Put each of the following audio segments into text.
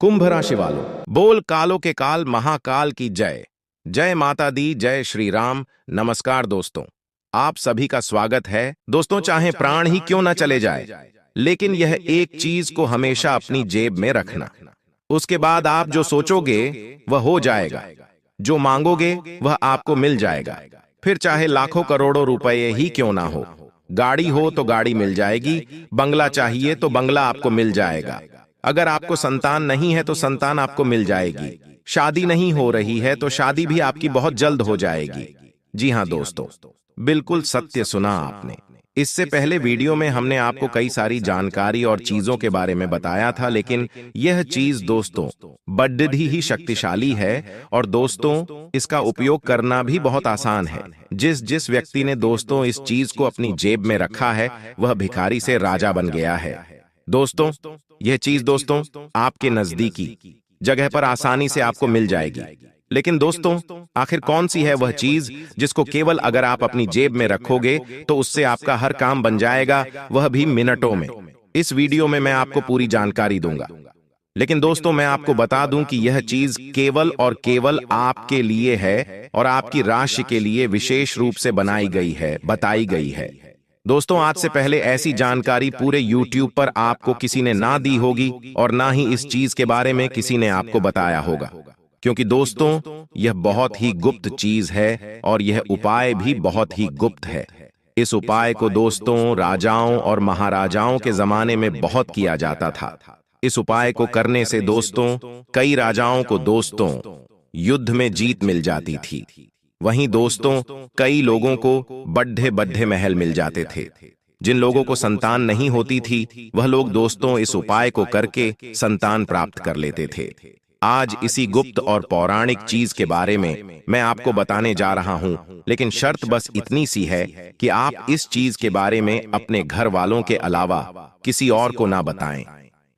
कुंभ राशि वालों, बोल कालों के काल महाकाल की जय। जय माता दी, जय श्री राम। नमस्कार दोस्तों, आप सभी का स्वागत है। दोस्तों, चाहे प्राण ही क्यों ना चले जाए, लेकिन यह एक चीज को हमेशा अपनी जेब में रखना। उसके बाद आप जो सोचोगे वह हो जाएगा, जो मांगोगे वह आपको मिल जाएगा। फिर चाहे लाखों करोड़ों रुपए ही क्यों ना हो। गाड़ी हो तो गाड़ी मिल जाएगी, बंगला चाहिए तो बंगला आपको मिल जाएगा। अगर आपको संतान नहीं है तो संतान आपको मिल जाएगी। शादी नहीं हो रही है तो शादी भी आपकी बहुत जल्द हो जाएगी। जी हां दोस्तों, बिल्कुल सत्य सुना आपने। इससे पहले वीडियो में हमने आपको कई सारी जानकारी और चीजों के बारे में बताया था, लेकिन यह चीज दोस्तों बड्डी ही शक्तिशाली है और दोस्तों इसका उपयोग करना भी बहुत आसान है। जिस जिस व्यक्ति ने दोस्तों इस चीज को अपनी जेब में रखा है वह भिखारी से राजा बन गया है। दोस्तों, यह चीज दोस्तों आपके नजदीकी जगह पर आसानी से आपको मिल जाएगी। लेकिन दोस्तों, आखिर कौन सी है वह चीज जिसको केवल अगर आप अपनी जेब में रखोगे तो उससे आपका हर काम बन जाएगा, वह भी मिनटों में। इस वीडियो में मैं आपको पूरी जानकारी दूंगा। लेकिन दोस्तों, मैं आपको बता दूं कि यह चीज केवल और केवल आपके लिए है और आपकी राशि के लिए विशेष रूप से बनाई गई है, बताई गई है। दोस्तों, आज से पहले ऐसी जानकारी पूरे YouTube पर आपको किसी ने ना दी होगी और ना ही इस चीज के बारे में किसी ने आपको बताया होगा, क्योंकि दोस्तों यह बहुत ही गुप्त चीज है और यह उपाय भी बहुत ही गुप्त है। इस उपाय को दोस्तों राजाओं और महाराजाओं के जमाने में बहुत किया जाता था। इस उपाय को करने से दोस्तों कई राजाओं को दोस्तों युद्ध में जीत मिल जाती थी। वहीं दोस्तों कई लोगों को बड्ढे बड्ढे महल मिल जाते थे। जिन लोगों को संतान नहीं होती थी वह लोग दोस्तों इस उपाय को करके संतान प्राप्त कर लेते थे। आज इसी गुप्त और पौराणिक चीज के बारे में मैं आपको बताने जा रहा हूं, लेकिन शर्त बस इतनी सी है कि आप इस चीज के बारे में अपने घर वालों के अलावा किसी और को ना बताएं,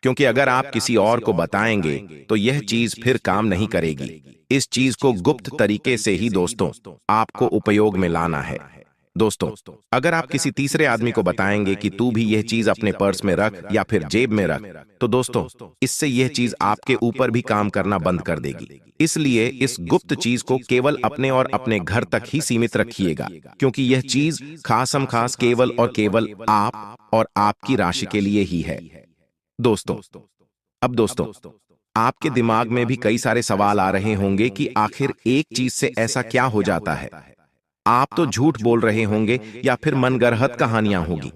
क्योंकि अगर आप किसी और को बताएंगे तो यह चीज फिर काम नहीं करेगी। इस चीज को गुप्त तरीके से ही दोस्तों आपको उपयोग में लाना है। दोस्तों, अगर आप किसी तीसरे आदमी को बताएंगे कि तू भी यह चीज अपने पर्स में रख या फिर जेब में रख, तो दोस्तों इससे यह चीज आपके ऊपर भी काम करना बंद कर देगी। इसलिए इस गुप्त चीज को केवल अपने और अपने घर तक ही सीमित रखिएगा, क्योंकि यह चीज खासम खास केवल और केवल आप और आपकी राशि के लिए ही है। दोस्तों, अब दोस्तों आपके दिमाग में भी कई सारे सवाल आ रहे होंगे कि आखिर एक चीज से ऐसा क्या हो जाता है। आप तो झूठ बोल रहे होंगे या फिर मनगढ़ंत कहानियां होगी।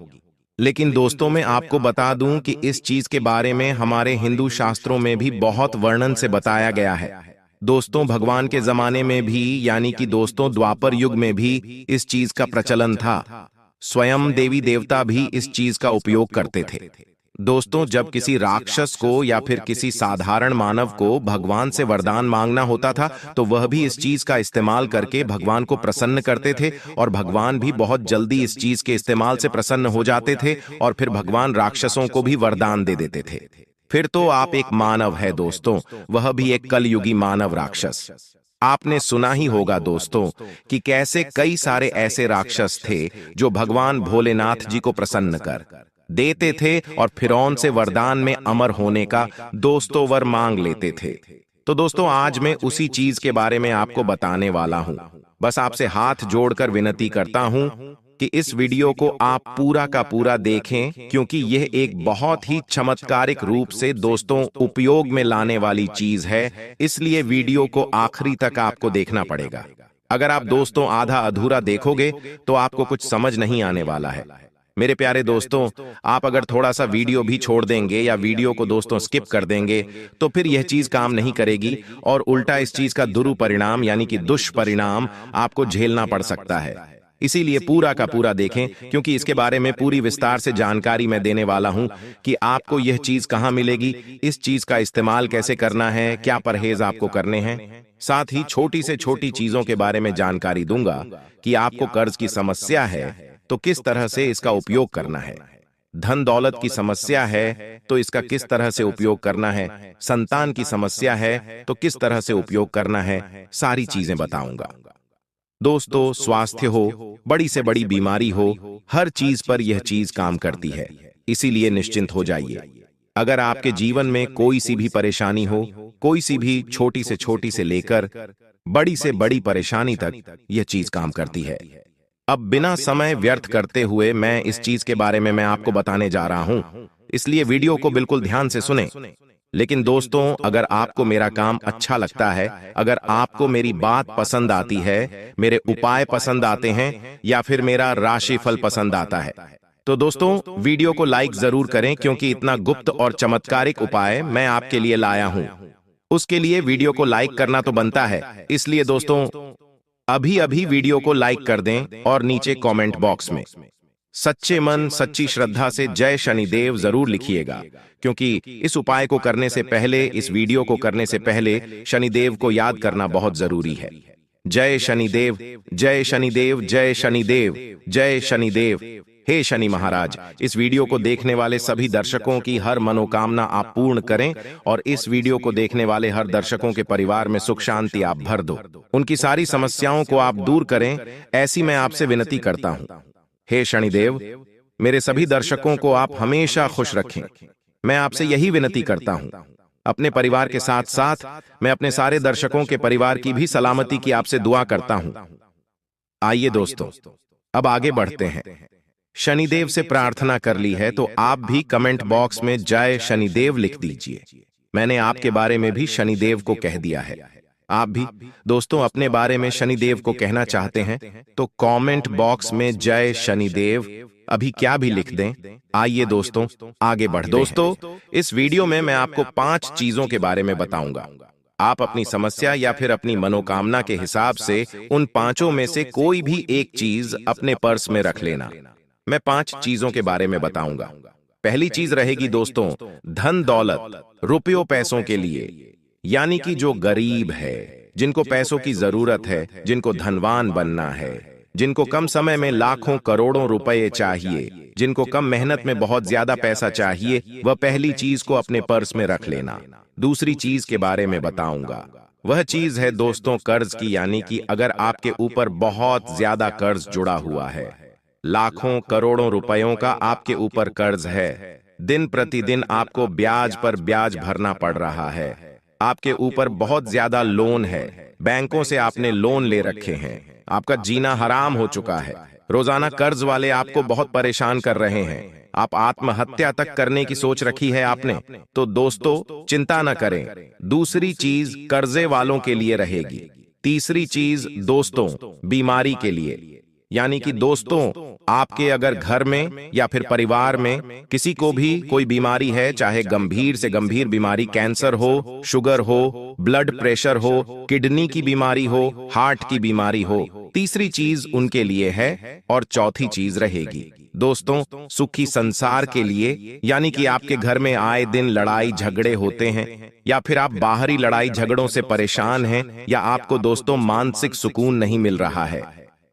लेकिन दोस्तों मैं आपको बता दूं कि इस चीज के बारे में हमारे हिंदू शास्त्रों में भी बहुत वर्णन से बताया गया है। दोस्तों भगवान के जमाने में भी, यानी कि दोस्तों द्वापर युग में भी इस चीज का प्रचलन था। स्वयं देवी देवता भी इस चीज का उपयोग करते थे। दोस्तों, जब किसी राक्षस को या फिर किसी साधारण मानव को भगवान से वरदान मांगना होता था तो वह भी इस चीज का इस्तेमाल करके भगवान को प्रसन्न करते थे और भगवान भी बहुत जल्दी इस चीज के इस्तेमाल से प्रसन्न हो जाते थे और फिर भगवान राक्षसों को भी वरदान दे देते थे। फिर तो आप एक मानव है दोस्तों, वह भी एक कलयुगी मानव राक्षस। आपने सुना ही होगा दोस्तों कि कैसे कई सारे ऐसे राक्षस थे जो भगवान भोलेनाथ जी को प्रसन्न कर देते थे और फिरौन से वरदान में अमर होने का दोस्तों वर मांग लेते थे। तो दोस्तों आज मैं उसी चीज के बारे में आपको बताने वाला हूं। बस आपसे हाथ जोड़कर विनती करता हूं कि इस वीडियो को आप पूरा का पूरा देखें, क्योंकि यह एक बहुत ही चमत्कारिक रूप से दोस्तों उपयोग में लाने वाली चीज है। इसलिए वीडियो को आखिरी तक आपको देखना पड़ेगा। अगर आप दोस्तों आधा अधूरा देखोगे तो आपको कुछ समझ नहीं आने वाला है। मेरे प्यारे दोस्तों, आप अगर थोड़ा सा वीडियो भी छोड़ देंगे या वीडियो को दोस्तों स्किप कर देंगे तो फिर यह चीज काम नहीं करेगी और उल्टा इस चीज का दुरुपरिणाम यानी कि दुष्परिणाम आपको झेलना पड़ सकता है। इसीलिए पूरा का पूरा देखें, क्योंकि इसके बारे में पूरी विस्तार से जानकारी मैं देने वाला हूं कि आपको यह चीज कहां मिलेगी, इस चीज का इस्तेमाल कैसे करना है, क्या परहेज आपको करने हैं। साथ ही छोटी से छोटी चीजों के बारे में जानकारी दूंगा कि आपको कर्ज की समस्या है तो किस तरह से इसका उपयोग करना है, धन दौलत की समस्या है तो इसका किस तरह से उपयोग करना है, संतान की समस्या है तो किस तरह से उपयोग करना है, सारी चीजें बताऊंगा। दोस्तों स्वास्थ्य हो, बड़ी से बड़ी बीमारी हो, हर चीज पर यह चीज काम करती है। इसीलिए निश्चिंत हो जाइए। अगर आपके जीवन में कोई सी भी परेशानी हो, कोई सी भी छोटी से लेकर बड़ी से बड़ी परेशानी तक, यह चीज काम करती है। अब बिना समय व्यर्थ करते हुए मैं इस चीज के बारे में मैं आपको बताने जा रहा हूं, इसलिए वीडियो को बिल्कुल ध्यान से सुने। लेकिन दोस्तों, अगर आपको मेरा काम अच्छा लगता है, अगर आपको मेरी बात पसंद आती है, मेरे उपाय पसंद आते हैं, या फिर मेरा राशिफल पसंद आता है, तो दोस्तों वीडियो को लाइक जरूर करें, क्योंकि इतना गुप्त और चमत्कारिक उपाय मैं आपके लिए लाया हूं। उसके लिए वीडियो को लाइक करना तो बनता है, इसलिए दोस्तों अभी अभी वीडियो को लाइक कर दें और नीचे कमेंट बॉक्स में सच्चे मन सच्ची श्रद्धा से जय शनिदेव जरूर लिखिएगा, क्योंकि इस उपाय को करने से पहले, इस वीडियो को करने से पहले शनिदेव को याद करना बहुत जरूरी है। जय शनिदेव, जय शनिदेव, जय शनिदेव, जय शनिदेव। हे शनि महाराज, इस वीडियो को देखने वाले सभी दर्शकों की हर मनोकामना आप पूर्ण करें, और इस वीडियो को देखने वाले हर दर्शकों के परिवार में सुख शांति आप भर दो, उनकी सारी समस्याओं को आप दूर करें, ऐसी मैं आपसे विनती करता हूं। हे शनिदेव, मेरे सभी दर्शकों को आप हमेशा खुश रखें, मैं आपसे यही विनती करता हूं। अपने परिवार के साथ साथ मैं अपने सारे दर्शकों के परिवार की भी सलामती की आपसे दुआ करता हूं। आइए दोस्तों, अब आगे बढ़ते हैं। शनिदेव से प्रार्थना कर ली है तो आप भी कमेंट बॉक्स में जय शनिदेव लिख दीजिए। मैंने आपके बारे में भी शनिदेव को कह दिया है। आप भी दोस्तों अपने बारे में शनिदेव को कहना चाहते हैं तो कमेंट बॉक्स में जय शनिदेव अभी क्या भी लिख दें। आइए दोस्तों आगे बढ़ते हैं। दोस्तों, इस वीडियो में मैं आपको 5 चीजों के बारे में बताऊंगा। आप अपनी समस्या या फिर अपनी मनोकामना के हिसाब से उन 5 में से कोई भी एक चीज अपने पर्स में रख लेना। मैं 5 चीजों के बारे में बताऊंगा। पहली चीज रहेगी दोस्तों, धन दौलत, रुपयों पैसों के लिए, यानी कि जो गरीब है, जिनको पैसों की जरूरत है, जिनको धनवान बनना है, जिनको कम समय में लाखों करोड़ों रुपए चाहिए, जिनको कम मेहनत में बहुत ज्यादा पैसा चाहिए, वह पहली चीज को अपने पर्स में रख लेना। दूसरी चीज के बारे में बताऊंगा, वह चीज है दोस्तों कर्ज की, यानी कि अगर आपके ऊपर बहुत ज्यादा कर्ज जुड़ा हुआ है, लाखों करोड़ों रुपयों का आपके ऊपर कर्ज है, दिन प्रतिदिन आपको ब्याज पर ब्याज भरना पड़ रहा है, आपके ऊपर बहुत ज्यादा लोन है, बैंकों से आपने लोन ले रखे हैं, आपका जीना हराम हो चुका है, रोजाना कर्ज वाले आपको बहुत परेशान कर रहे हैं, आप आत्महत्या तक करने की सोच रखी है आपने, तो दोस्तों चिंता न करें, दूसरी चीज कर्जे वालों के लिए रहेगी। तीसरी चीज दोस्तों बीमारी के लिए, यानी कि दोस्तों आपके अगर घर में या फिर परिवार में किसी को भी कोई बीमारी है, चाहे गंभीर से गंभीर बीमारी, कैंसर हो, शुगर हो, ब्लड प्रेशर हो, किडनी की बीमारी हो, हार्ट की बीमारी हो, तीसरी चीज उनके लिए है। और चौथी चीज रहेगी दोस्तों सुखी संसार के लिए, यानी कि आपके घर में आए दिन लड़ाई झगड़े होते हैं, या फिर आप बाहरी लड़ाई झगड़ों से परेशान हैं, या आपको दोस्तों मानसिक सुकून नहीं मिल रहा है,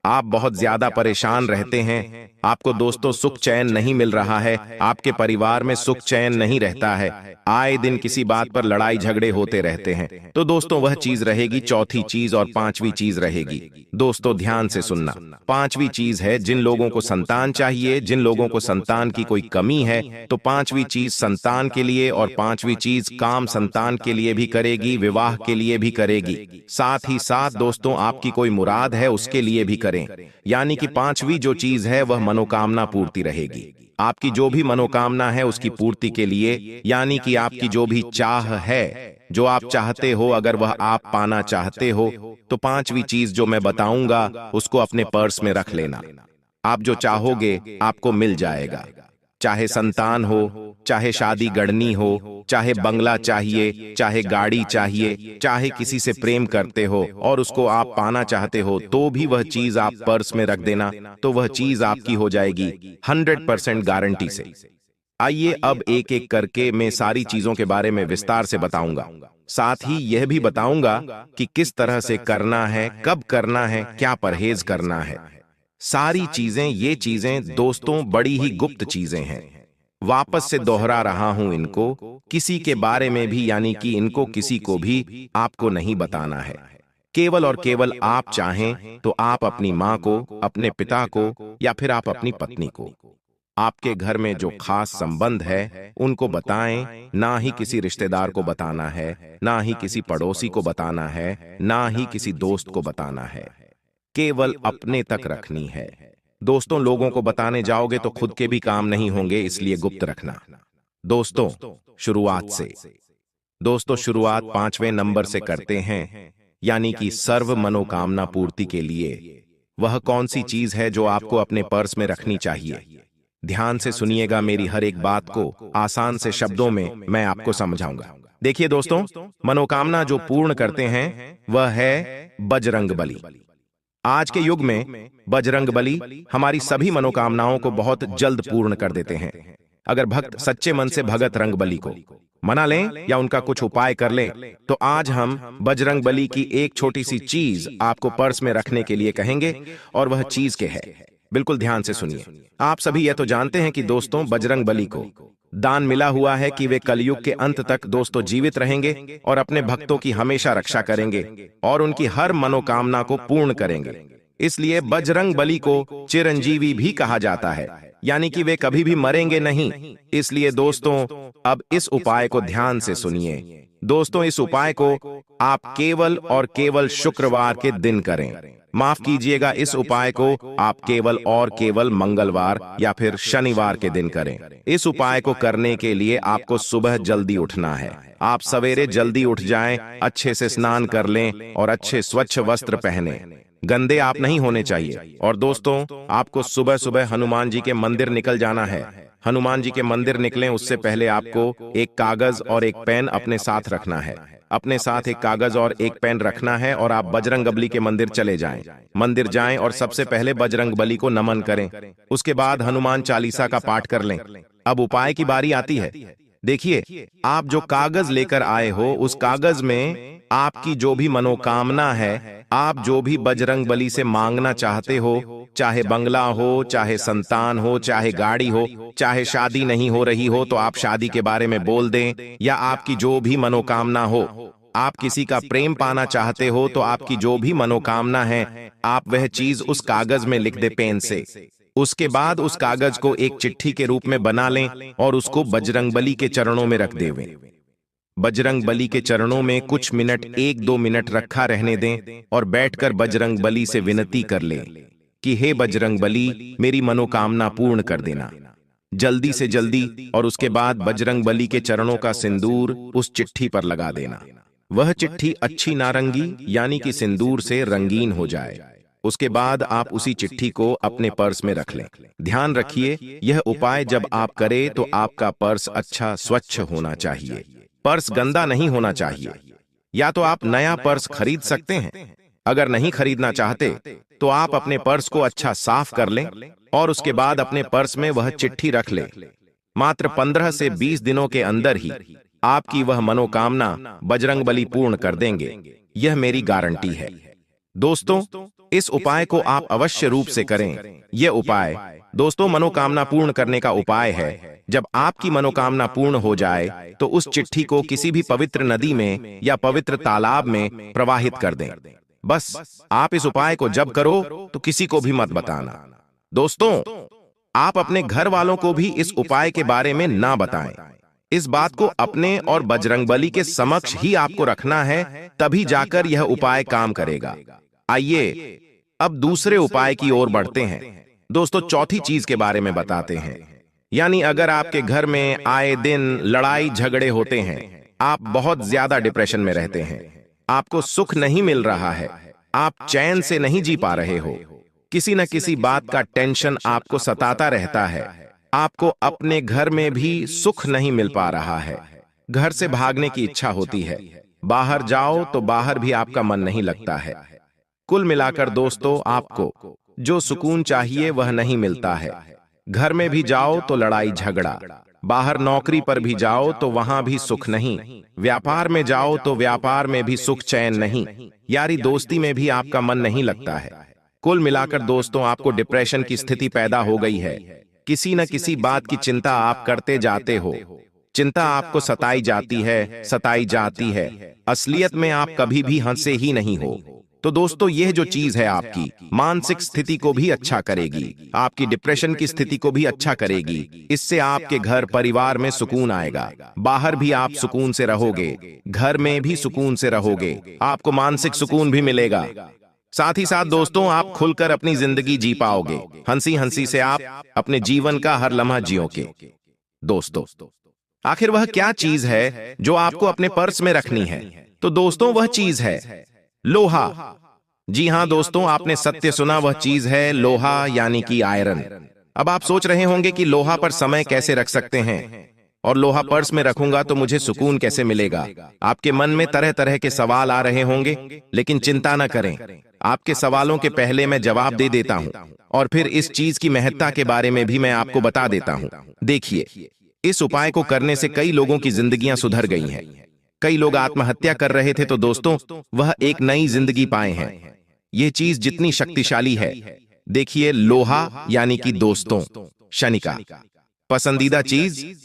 आप बहुत ज्यादा परेशान रहते हैं, आपको दोस्तों सुख चैन नहीं मिल रहा है, आपके परिवार में सुख चैन नहीं रहता है, आए दिन किसी बात पर लड़ाई झगड़े होते रहते हैं, तो दोस्तों वह चीज रहेगी चौथी चीज। और 5वीं चीज रहेगी दोस्तों, ध्यान से सुनना, 5वीं चीज है जिन लोगों को संतान चाहिए, जिन लोगों को संतान की कोई कमी है, तो 5वीं चीज संतान के लिए, और 5वीं चीज काम संतान के लिए भी करेगी, विवाह के लिए भी करेगी, साथ ही साथ दोस्तों आपकी कोई मुराद है उसके लिए भी करें। यानी कि 5वीं जो चीज है वह मनोकामना पूर्ति रहेगी। आपकी जो भी मनोकामना है उसकी पूर्ति के लिए, यानी कि आपकी जो भी चाह है, जो आप चाहते हो, अगर वह आप पाना चाहते हो, तो 5वीं चीज जो मैं बताऊंगा उसको अपने पर्स में रख लेना। आप जो चाहोगे आपको मिल जाएगा, चाहे संतान हो, चाहे शादी गढ़नी हो, चाहे बंगला चाहिए, चाहे गाड़ी चाहिए, चाहे किसी से प्रेम करते हो और उसको आप पाना चाहते हो, तो भी वह चीज आप पर्स में रख देना, तो वह चीज आपकी हो जाएगी 100% गारंटी से। आइए अब एक एक करके मैं सारी चीजों के बारे में विस्तार से बताऊंगा, साथ ही यह भी बताऊंगा कि किस तरह से करना है, कब करना है, क्या परहेज करना है। सारी चीजें, ये चीजें दोस्तों बड़ी ही गुप्त चीजें हैं। वापस से दोहरा रहा हूं इनको, किसी के बारे में भी, यानी कि इनको किसी को भी आपको नहीं बताना है। केवल और केवल आप चाहें तो आप अपनी माँ को, अपने पिता को, या फिर आप अपनी पत्नी को, आपके घर में जो खास संबंध है उनको बताएं, ना ही किसी रिश्तेदार को बताना है, ना ही किसी पड़ोसी को बताना है, ना ही किसी दोस्त को बताना है। केवल अपने तक रखनी है। दोस्तों, लोगों को बताने जाओगे तो खुद के भी काम नहीं होंगे, इसलिए गुप्त रखना। दोस्तों, शुरुआत से। दोस्तों, शुरुआत 5वें नंबर से करते हैं, यानी कि सर्व मनोकामना पूर्ति के लिए। वह कौन सी चीज है जो आपको अपने पर्स में रखनी चाहिए? ध्यान से सुनिएगा मेरी हर एक बात को, आसान से शब्दों में मैं आपको समझाऊंगा। देखिए दोस्तों, मनोकामना जो पूर्ण करते हैं वह है बजरंगबली। आज के युग में बजरंगबली हमारी सभी मनोकामनाओं को बहुत जल्द पूर्ण कर देते हैं। अगर भक्त सच्चे मन से भगत रंगबली को मना लें या उनका कुछ उपाय कर लें, तो आज हम बजरंगबली की एक छोटी सी चीज आपको पर्स में रखने के लिए कहेंगे, और वह चीज क्या है, बिल्कुल ध्यान से सुनिए। आप सभी यह तो जानते हैं कि दोस्तों, बजरंगबली को दान मिला हुआ है कि वे कलयुग के अंत तक दोस्तों जीवित रहेंगे और अपने भक्तों की हमेशा रक्षा करेंगे और उनकी हर मनोकामना को पूर्ण करेंगे। इसलिए बजरंगबली को चिरंजीवी भी कहा जाता है, यानी कि वे कभी भी मरेंगे नहीं। इसलिए दोस्तों, अब इस उपाय को ध्यान से सुनिए। दोस्तों, इस उपाय को आप केवल और केवल शुक्रवार के दिन करें। माफ कीजिएगा, इस उपाय को आप केवल और केवल मंगलवार या फिर शनिवार के दिन करें। इस उपाय को करने के लिए आपको सुबह जल्दी उठना है। आप सवेरे जल्दी उठ जाएं, अच्छे से स्नान कर लें और अच्छे स्वच्छ वस्त्र पहने। गंदे आप नहीं होने चाहिए। और दोस्तों, आपको सुबह सुबह हनुमान जी के मंदिर निकल जाना है। हनुमान जी के मंदिर निकलें उससे पहले आपको एक कागज और एक पेन अपने साथ रखना है। अपने साथ एक कागज और एक पेन रखना है और आप बजरंगबली के मंदिर चले जाएं। मंदिर जाएं और सबसे पहले बजरंगबली को नमन करें। उसके बाद हनुमान चालीसा का पाठ कर लें। अब उपाय की बारी आती है। देखिए, आप जो कागज लेकर आए हो, उस कागज में आपकी जो भी मनोकामना है, आप जो भी बजरंगबली से मांगना चाहते हो, चाहे बंगला हो, चाहे संतान हो, चाहे गाड़ी हो, चाहे शादी नहीं हो रही हो तो आप शादी के बारे में बोल दें, या आपकी जो भी मनोकामना हो, आप किसी का प्रेम पाना चाहते हो तो आपकी जो भी मनोकामना है, आप वह चीज उस कागज में लिख दे पेन से। उसके बाद उस कागज को एक चिट्ठी के रूप में बना लें और उसको बजरंगबली के चरणों में रख देवें। बजरंगबली के चरणों में कुछ मिनट, 1-2 मिनट रखा रहने दें और बैठकर बजरंगबली से विनती कर लें कि हे बजरंगबली, मेरी मनोकामना पूर्ण कर देना जल्दी से जल्दी। और उसके बाद बजरंगबली के चरणों का सिंदूर उस चिट्ठी पर लगा देना। वह चिट्ठी अच्छी नारंगी यानी कि सिंदूर से रंगीन हो जाए। उसके बाद आप उसी चिट्ठी को अपने पर्स में रख लें। ध्यान रखिए, यह उपाय जब आप करें तो आपका पर्स अच्छा स्वच्छ होना चाहिए। पर्स गंदा नहीं होना चाहिए। या तो आप नया पर्स खरीद सकते हैं, अगर नहीं खरीदना चाहते तो आप अपने पर्स को अच्छा साफ कर लें और उसके बाद अपने पर्स में वह चिट्ठी रख लें। मात्र 15 से 20 दिनों के अंदर ही आपकी वह मनोकामना बजरंगबली पूर्ण कर देंगे, यह मेरी गारंटी है। दोस्तों, इस उपाय को आप अवश्य रूप से करें। यह उपाय दोस्तों मनोकामना पूर्ण करने का उपाय है। जब आपकी मनोकामना पूर्ण हो जाए तो उस चिट्ठी को किसी भी पवित्र नदी में या पवित्र तालाब में प्रवाहित कर दें। बस आप इस उपाय को जब करो तो किसी को भी मत बताना। दोस्तों, आप अपने घर वालों को भी इस उपाय के बारे में ना बताएं। इस बात को अपने और बजरंगबली के समक्ष ही आपको रखना है, तभी जाकर यह उपाय काम करेगा। आइए अब दूसरे उपाय की ओर बढ़ते हैं। दोस्तों, चौथी चीज के बारे में बताते हैं। यानी अगर आपके घर में आए दिन लड़ाई झगड़े होते हैं, आप बहुत ज्यादा डिप्रेशन में रहते हैं, आपको सुख नहीं मिल रहा है, आप चैन से नहीं जी पा रहे हो, किसी न किसी बात का टेंशन आपको सताता रहता है, आपको अपने घर में भी सुख नहीं मिल पा रहा है, घर से भागने की इच्छा होती है, बाहर जाओ तो बाहर भी आपका मन नहीं लगता है। कुल मिलाकर दोस्तों, आपको जो सुकून चाहिए वह नहीं मिलता है। घर में भी जाओ तो लड़ाई झगड़ा, बाहर नौकरी पर भी जाओ तो वहां भी सुख नहीं, व्यापार में जाओ तो व्यापार में भी सुख चैन नहीं, यारी दोस्ती में भी आपका मन नहीं लगता है। कुल मिलाकर दोस्तों, आपको डिप्रेशन की स्थिति पैदा हो गई है। किसी न किसी बात की चिंता आप करते जाते हो, चिंता आपको सताई जाती है, असलियत में आप कभी भी हंसे ही नहीं हो। तो दोस्तों यह जो चीज है आपकी मानसिक स्थिति को भी अच्छा करेगी, आपकी डिप्रेशन की स्थिति को भी अच्छा करेगी। इससे आपके घर परिवार में सुकून आएगा, बाहर भी आप सुकून से रहोगे, घर में भी सुकून से रहोगे, आपको मानसिक सुकून भी मिलेगा। साथ ही साथ दोस्तों आप खुलकर अपनी जिंदगी जी पाओगे, हंसी हंसी से आप अपने जीवन का हर लम्हा जियोगे। दोस्तों आखिर वह क्या चीज है जो आपको अपने पर्स में रखनी है? तो दोस्तों वह चीज है लोहा। जी हां दोस्तों, आपने सत्य सुना, वह चीज है लोहा, यानी कि आयरन। अब आप सोच रहे होंगे कि लोहा पर समय कैसे रख सकते हैं और लोहा पर्स में रखूंगा तो मुझे सुकून कैसे मिलेगा? आपके मन में तरह तरह के सवाल आ रहे होंगे, लेकिन चिंता न करें, आपके सवालों के पहले मैं जवाब दे देता हूं और फिर इस चीज की महत्ता के बारे में भी मैं आपको बता देता हूं। देखिए, इस उपाय को करने से कई लोगों की जिंदगियां सुधर गई हैं। कई लोग आत्महत्या कर रहे थे तो दोस्तों वह एक नई जिंदगी पाए हैं। यह चीज जितनी शक्तिशाली है, देखिए लोहा यानी कि दोस्तों शनि का पसंदीदा चीज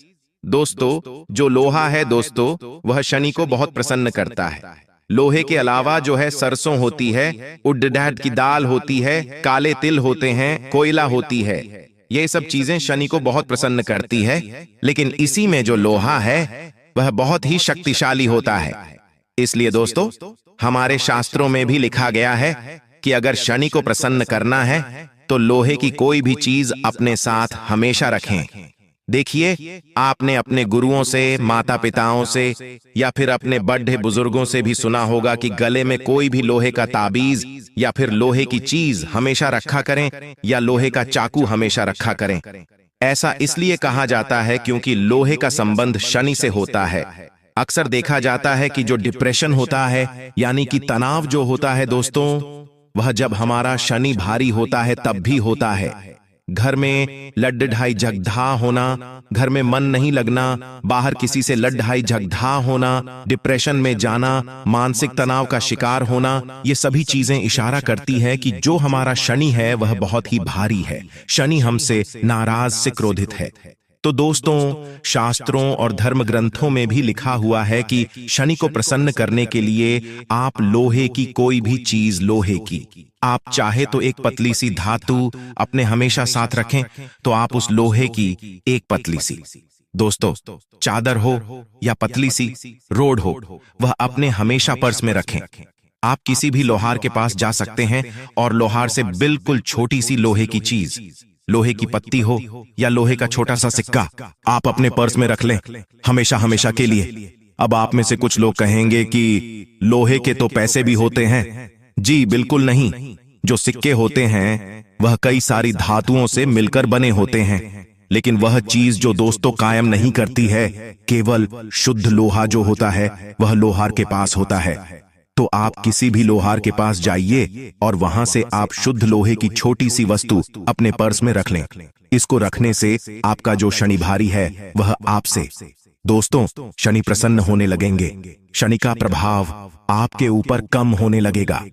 दोस्तों जो लोहा है दोस्तों, वह शनि को बहुत प्रसन्न करता है। लोहे के अलावा जो है सरसों होती है, उड़द की दाल होती है, काले तिल होते हैं, कोयला होती है, ये सब चीजें शनि को बहुत प्रसन्न करती है। लेकिन इसी में जो लोहा है वह बहुत ही शक्तिशाली होता है। इसलिए दोस्तों हमारे शास्त्रों में भी लिखा गया है कि अगर शनि को प्रसन्न करना है तो लोहे की कोई भी चीज अपने साथ हमेशा रखें। देखिए, आपने अपने गुरुओं से, माता पिताओं से या फिर अपने बड़े बुजुर्गों से भी सुना होगा कि गले में कोई भी लोहे का ताबीज या फिर लोहे की चीज हमेशा रखा करें या लोहे का चाकू हमेशा रखा करें। ऐसा इसलिए कहा जाता है क्योंकि लोहे का संबंध शनि से होता है। अक्सर देखा जाता है कि जो डिप्रेशन होता है यानी कि तनाव जो होता है दोस्तों, वह जब हमारा शनि भारी होता है तब भी होता है। घर में लड़-ढाई झगड़ा होना, घर में मन नहीं लगना, बाहर किसी से लड़-ढाई झगड़ा होना, डिप्रेशन में जाना, मानसिक तनाव का शिकार होना, ये सभी चीजें इशारा करती है कि जो हमारा शनि है वह बहुत ही भारी है। शनि हमसे नाराज से क्रोधित है। तो दोस्तों शास्त्रों और धर्म ग्रंथों में भी लिखा हुआ है कि शनि को प्रसन्न करने के लिए आप लोहे की कोई भी चीज, लोहे की आप चाहे तो एक पतली सी धातु अपने हमेशा साथ रखें, तो आप उस लोहे की एक पतली सी दोस्तों चादर हो या पतली सी रोड हो, वह अपने हमेशा पर्स में रखें। आप किसी भी लोहार के पास जा सकते हैं और लोहार से बिल्कुल छोटी सी लोहे की चीज, लोहे की पत्ती हो या लोहे का छोटा सा सिक्का आप अपने पर्स में रख लें, हमेशा हमेशा के लिए। अब आप में से कुछ लोग कहेंगे कि लोहे के तो पैसे भी होते हैं। जी बिल्कुल नहीं, जो सिक्के होते हैं वह कई सारी धातुओं से मिलकर बने होते हैं, लेकिन वह चीज जो दोस्तों कायम नहीं करती है, केवल शुद्ध लोहा जो होता है वह लोहार के पास होता है। तो आप किसी भी लोहार के पास जाइए और वहां से आप शुद्ध लोहे की छोटी सी वस्तु अपने पर्स में रख लें। इसको रखने से आपका जो शनि भारी है वह आपसे दोस्तों शनि प्रसन्न होने लगेंगे। शनि का प्रभाव आपके ऊपर कम होने लगेगा।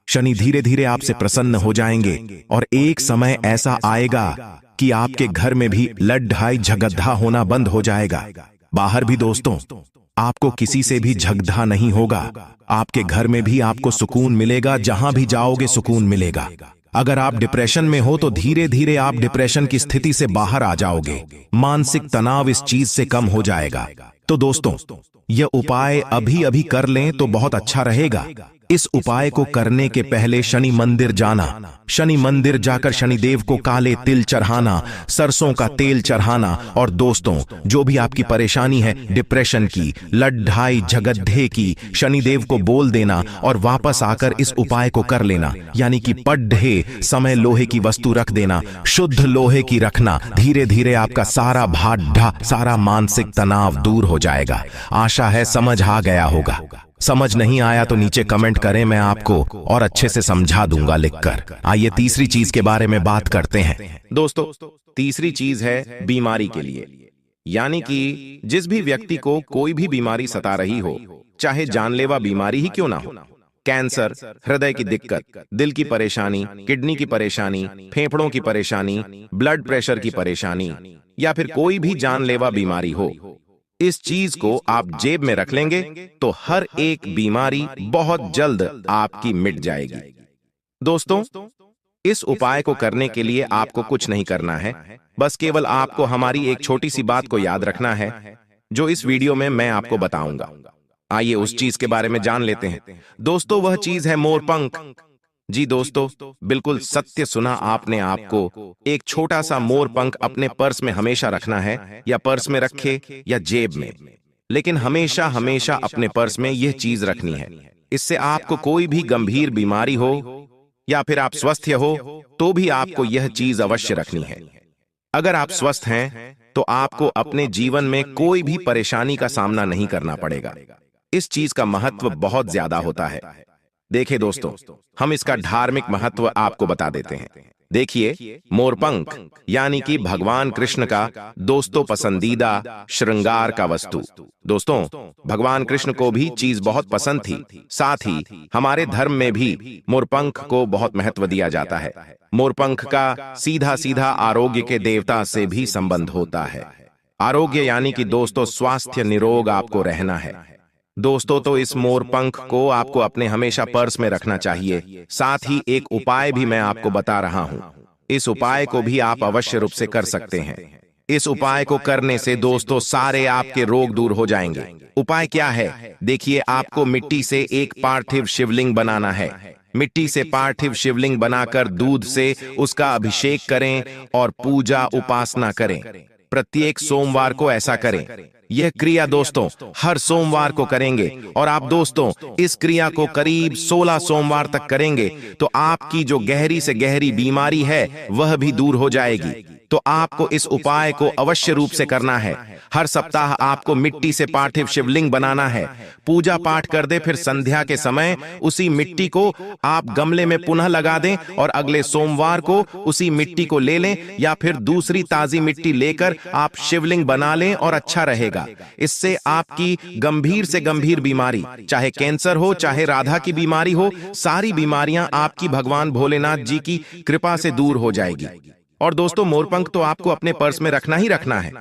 शनि धीरे धीरे आपसे प्रसन्न हो जाएंगे और एक समय ऐसा आएगा कि आपके घर में भी लड़-ढाई झगड़ा होना बंद हो जाएगा। बाहर भी दोस्तों आपको किसी से भी झगड़ा नहीं होगा। आपके घर में भी आपको सुकून मिलेगा, जहां भी जाओगे सुकून मिलेगा। अगर आप डिप्रेशन में हो तो धीरे धीरे आप डिप्रेशन की स्थिति से बाहर आ जाओगे। मानसिक तनाव इस चीज से कम हो जाएगा। तो दोस्तों यह उपाय अभी अभी कर लें तो बहुत अच्छा रहेगा। इस उपाय को करने के पहले शनि मंदिर जाना, शनि मंदिर जाकर शनिदेव को काले तिल चढ़ाना, सरसों का तेल चढ़ाना, और दोस्तों जो भी आपकी परेशानी है डिप्रेशन की, लड़-ढाई झगड़े की, शनिदेव को बोल देना और वापस आकर इस उपाय को कर लेना। यानी कि पढ़े समय लोहे की वस्तु रख देना, शुद्ध लोहे की रखना। धीरे धीरे आपका सारा भाड्ढा, सारा मानसिक तनाव दूर हो जाएगा। आशा है समझ आ गया होगा। समझ नहीं आया तो नीचे कमेंट करें, मैं आपको और अच्छे से समझा दूंगा लिखकर। आइए तीसरी चीज के बारे में बात करते हैं। दोस्तों तीसरी चीज है बीमारी के लिए। यानी कि जिस भी व्यक्ति को कोई भी बीमारी सता रही हो, चाहे जानलेवा बीमारी ही क्यों ना हो, कैंसर, हृदय की दिक्कत, दिल की परेशानी, किडनी की परेशानी, फेफड़ों की परेशानी, ब्लड प्रेशर की परेशानी, या फिर कोई भी जानलेवा बीमारी हो, इस चीज को आप जेब में रख लेंगे तो हर एक बीमारी बहुत जल्द आपकी मिट जाएगी। दोस्तों, इस उपाय को करने के लिए आपको कुछ नहीं करना है, बस केवल आपको हमारी एक छोटी सी बात को याद रखना है जो इस वीडियो में मैं आपको बताऊंगा। आइए उस चीज के बारे में जान लेते हैं। दोस्तों, वह चीज है मोरपंख। जी दोस्तों, बिल्कुल सत्य सुना आपने। आपको एक छोटा सा मोरपंख अपने पर्स में हमेशा रखना है, या पर्स में रखे या जेब में, लेकिन हमेशा हमेशा अपने पर्स में यह चीज रखनी है। इससे आपको कोई भी गंभीर बीमारी हो या फिर आप स्वस्थ हो तो भी आपको यह चीज अवश्य रखनी है। अगर आप स्वस्थ हैं तो आपको अपने जीवन में कोई भी परेशानी का सामना नहीं करना पड़ेगा। इस चीज का महत्व बहुत ज्यादा होता है। देखिए दोस्तों, हम इसका धार्मिक महत्व आपको बता देते हैं। देखिए, मोरपंख यानी कि भगवान कृष्ण का दोस्तों पसंदीदा श्रृंगार का वस्तु। दोस्तों, भगवान कृष्ण को भी चीज बहुत पसंद थी। साथ ही हमारे धर्म में भी मोरपंख को बहुत महत्व दिया जाता है। मोरपंख का सीधा सीधा आरोग्य के देवता से भी संबंध होता है। आरोग्य यानी कि दोस्तों स्वास्थ्य निरोग आपको रहना है। दोस्तों, तो इस मोरपंख को आपको अपने हमेशा पर्स में रखना चाहिए। साथ ही एक उपाय भी मैं आपको बता रहा हूं। इस उपाय को भी आप अवश्य रूप से कर सकते हैं। इस उपाय को करने से दोस्तों सारे आपके रोग दूर हो जाएंगे। उपाय क्या है? देखिए, आपको मिट्टी से एक पार्थिव शिवलिंग बनाना है। मिट्टी से पार्थिव शिवलिंग बनाकर दूध से उसका अभिषेक करें और पूजा उपासना करें। प्रत्येक सोमवार को ऐसा करें। यह क्रिया दोस्तों हर सोमवार को करेंगे और आप दोस्तों इस क्रिया को करीब 16 सोमवार तक करेंगे तो आपकी जो गहरी से गहरी बीमारी है वह भी दूर हो जाएगी। तो आपको इस उपाय को अवश्य रूप से करना है। हर सप्ताह आपको मिट्टी से पार्थिव शिवलिंग बनाना है। पूजा पाठ कर दे, फिर संध्या के समय उसी मिट्टी को आप गमले में पुनः लगा दें और अगले सोमवार को उसी मिट्टी को ले लें या फिर दूसरी ताजी मिट्टी लेकर आप शिवलिंग बना लें और अच्छा रहेगा। इससे आपकी गंभीर से गंभीर बीमारी, चाहे कैंसर हो चाहे राधा की बीमारी हो, सारी बीमारियां आपकी भगवान भोलेनाथ जी की कृपा से दूर हो जाएगी। और दोस्तों, मोरपंख तो आपको अपने पर्स में रखना ही रखना है।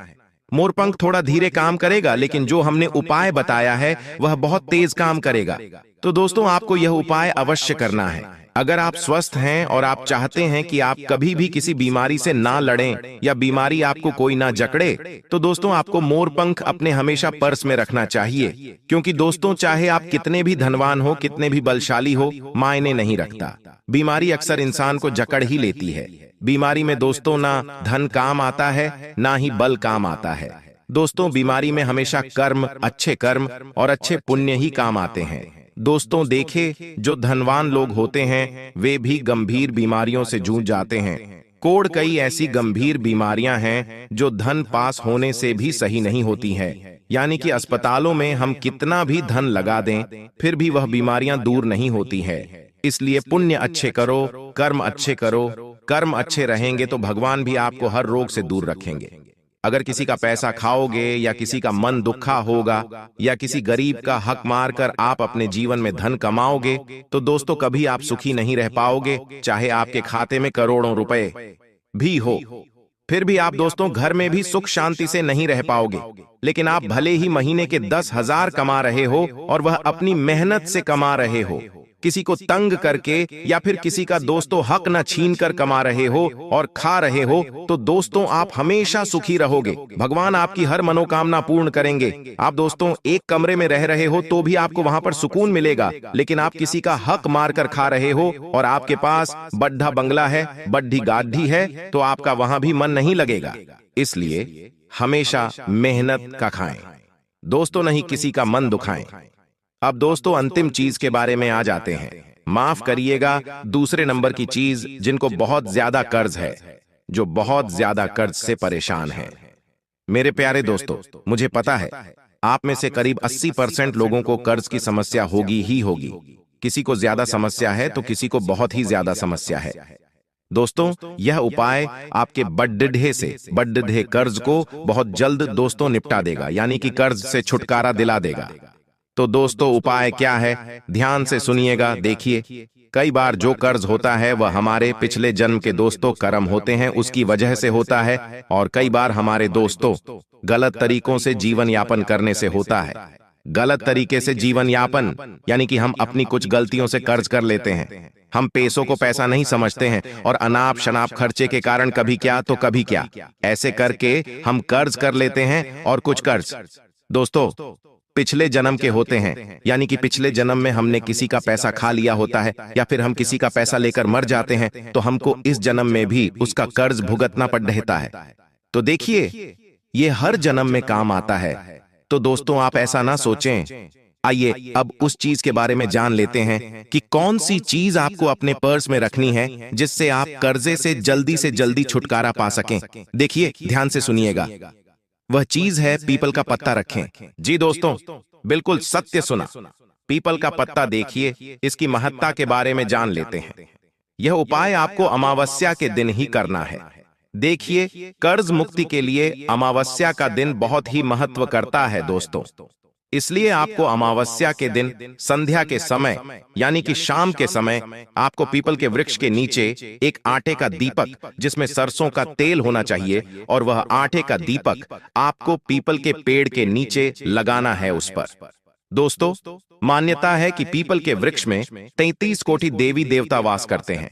मोरपंख थोड़ा धीरे काम करेगा, लेकिन जो हमने उपाय बताया है वह बहुत तेज काम करेगा। तो दोस्तों, आपको यह उपाय अवश्य करना है। अगर आप स्वस्थ हैं और आप चाहते हैं कि आप कभी भी किसी बीमारी से ना लड़ें या बीमारी आपको कोई ना जकड़े, तो दोस्तों आपको मोरपंख अपने हमेशा पर्स में रखना चाहिए। क्योंकि दोस्तों, चाहे आप कितने भी धनवान हो, कितने भी बलशाली हो, मायने नहीं रखता। बीमारी अक्सर इंसान को जकड़ ही लेती है। बीमारी में दोस्तों ना धन काम आता है, ना ही बल काम आता है। दोस्तों, बीमारी में हमेशा कर्म, अच्छे कर्म और अच्छे पुण्य ही काम आते हैं। दोस्तों देखे, जो धनवान लोग होते हैं वे भी गंभीर बीमारियों से जूझ जाते हैं। कई ऐसी गंभीर बीमारियां हैं जो धन पास होने से भी सही नहीं होती हैं। यानी कि अस्पतालों में हम कितना भी धन लगा दें फिर भी वह बीमारियां दूर नहीं होती है। इसलिए पुण्य अच्छे करो, कर्म अच्छे करो। कर्म अच्छे रहेंगे तो भगवान भी आपको हर रोग से दूर रखेंगे। अगर किसी का पैसा खाओगे या किसी का मन दुखा होगा या किसी गरीब का हक मारकर आप अपने जीवन में धन कमाओगे तो दोस्तों कभी आप सुखी नहीं रह पाओगे। चाहे आपके खाते में करोड़ों रुपए भी हो, फिर भी आप दोस्तों घर में भी सुख शांति से नहीं रह पाओगे। लेकिन आप भले ही महीने के 10,000 कमा रहे हो और वह अपनी मेहनत से कमा रहे हो, किसी को तंग करके या फिर किसी का दोस्तों हक न छीन कर कमा रहे हो और खा रहे हो, तो दोस्तों आप हमेशा सुखी रहोगे। भगवान आपकी हर मनोकामना पूर्ण करेंगे। आप दोस्तों एक कमरे में रह रहे हो तो भी आपको वहां पर सुकून मिलेगा, लेकिन आप किसी का हक मारकर खा रहे हो और आपके पास बड़ा बंगला है, बड़ी गाड़ी है, तो आपका वहां भी मन नहीं लगेगा। इसलिए हमेशा मेहनत का खाएं दोस्तों, नहीं किसी का मन दुखाएं। अब दोस्तों अंतिम चीज के बारे में आ जाते हैं। माफ करिएगा, दूसरे नंबर की चीज जिनको बहुत ज्यादा कर्ज है, जो बहुत ज्यादा कर्ज से परेशान है। मेरे प्यारे दोस्तों, मुझे पता है आप में से करीब 80% लोगों को कर्ज की समस्या होगी ही होगी। किसी को ज्यादा समस्या है तो किसी को बहुत ही ज्यादा समस्या है। दोस्तों यह उपाय आपके बड्ढे कर्ज को बहुत जल्द दोस्तों निपटा देगा, यानी कि कर्ज से छुटकारा दिला देगा। तो दोस्तों उपाय क्या है, ध्यान से सुनिएगा। देखिए, कई बार जो कर्ज होता है वह हमारे पिछले जन्म के दोस्तों कर्म होते हैं, उसकी वजह से होता है। और कई बार हमारे दोस्तों गलत तरीकों से जीवन यापन करने से होता है। गलत तरीके से जीवन यापन यानी कि हम अपनी कुछ गलतियों से कर्ज कर लेते हैं। हम पैसों को पैसा नहीं समझते हैं और अनाप शनाप खर्चे के कारण कभी क्या तो कभी क्या, ऐसे करके हम कर्ज कर लेते हैं। और कुछ कर्ज दोस्तों पिछले जन्म के होते हैं, यानी कि पिछले जन्म में हमने किसी का पैसा खा लिया होता है या फिर हम किसी का पैसा लेकर मर जाते हैं, तो हमको इस जन्म में भी उसका कर्ज भुगतना पड़ रहता है। तो देखिए ये हर जन्म में काम आता है। तो दोस्तों आप ऐसा ना सोचें। आइए अब उस चीज के बारे में जान लेते हैं कि कौन सी चीज आपको अपने पर्स में रखनी है जिससे आप कर्जे से जल्दी छुटकारा पा सकें। देखिए ध्यान से सुनिएगा, वह चीज है पीपल का पत्ता रखें। जी दोस्तों बिल्कुल सत्य सुना, पीपल का पत्ता। देखिए इसकी महत्ता के बारे में जान लेते हैं। यह उपाय आपको अमावस्या के दिन ही करना है। देखिए कर्ज मुक्ति के लिए अमावस्या का दिन बहुत ही महत्व करता है दोस्तों। इसलिए आपको अमावस्या के दिन संध्या के समय यानी कि शाम के समय आपको पीपल के वृक्ष के नीचे एक आटे का दीपक जिसमें सरसों का तेल होना चाहिए, और वह आटे का दीपक आपको पीपल के पेड़ के नीचे लगाना है उस पर। दोस्तों मान्यता है कि पीपल के वृक्ष में 33 कोटि देवी देवता वास करते हैं।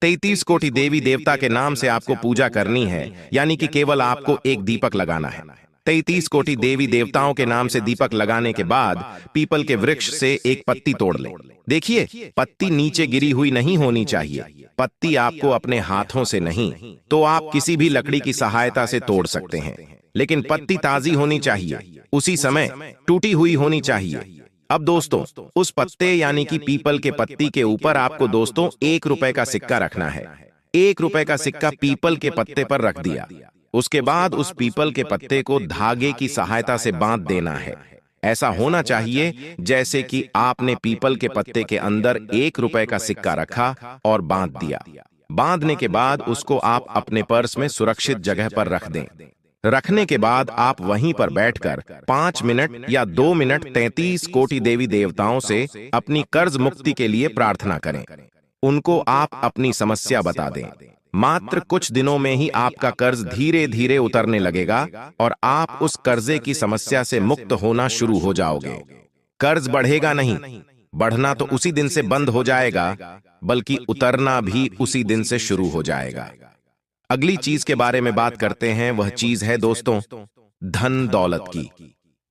33 कोटि देवी देवता के नाम से आपको पूजा करनी है, यानी कि केवल आपको एक दीपक लगाना है। 33 कोटि देवी देवताओं के नाम से दीपक लगाने के बाद पीपल के वृक्ष से एक पत्ती तोड़ लें। देखिए पत्ती नीचे गिरी हुई नहीं होनी चाहिए। पत्ती आपको अपने हाथों से नहीं तो आप किसी भी लकड़ी की सहायता से तोड़ सकते हैं, लेकिन पत्ती ताजी होनी चाहिए, उसी समय टूटी हुई होनी चाहिए। अब दोस्तों उस पत्ते यानी कि पीपल के पत्ती के ऊपर आपको दोस्तों 1 रुपए का सिक्का रखना है। 1 रुपए का सिक्का पीपल के पत्ते पर रख दिया। उसके बाद उस पीपल के पत्ते को धागे की सहायता से बांध देना है। ऐसा होना चाहिए जैसे कि आपने पीपल के पत्ते के अंदर 1 रुपए का सिक्का रखा और बांध दिया। बांधने के बाद उसको आप अपने पर्स में सुरक्षित जगह पर रख दें। रखने के बाद आप वहीं पर बैठकर 5 मिनट या 2 मिनट 33 कोटि देवी देवताओं से अपनी कर्ज मुक्ति के लिए प्रार्थना करें। उनको आप अपनी समस्या बता दें। मात्र कुछ दिनों में ही आपका कर्ज धीरे धीरे उतरने लगेगा और आप उस कर्जे की समस्या से मुक्त होना शुरू हो जाओगे। कर्ज बढ़ेगा नहीं, बढ़ना तो उसी दिन से बंद हो जाएगा, बल्कि उतरना भी उसी दिन से शुरू हो जाएगा। अगली चीज के बारे में बात करते हैं, वह चीज है दोस्तों धन दौलत की।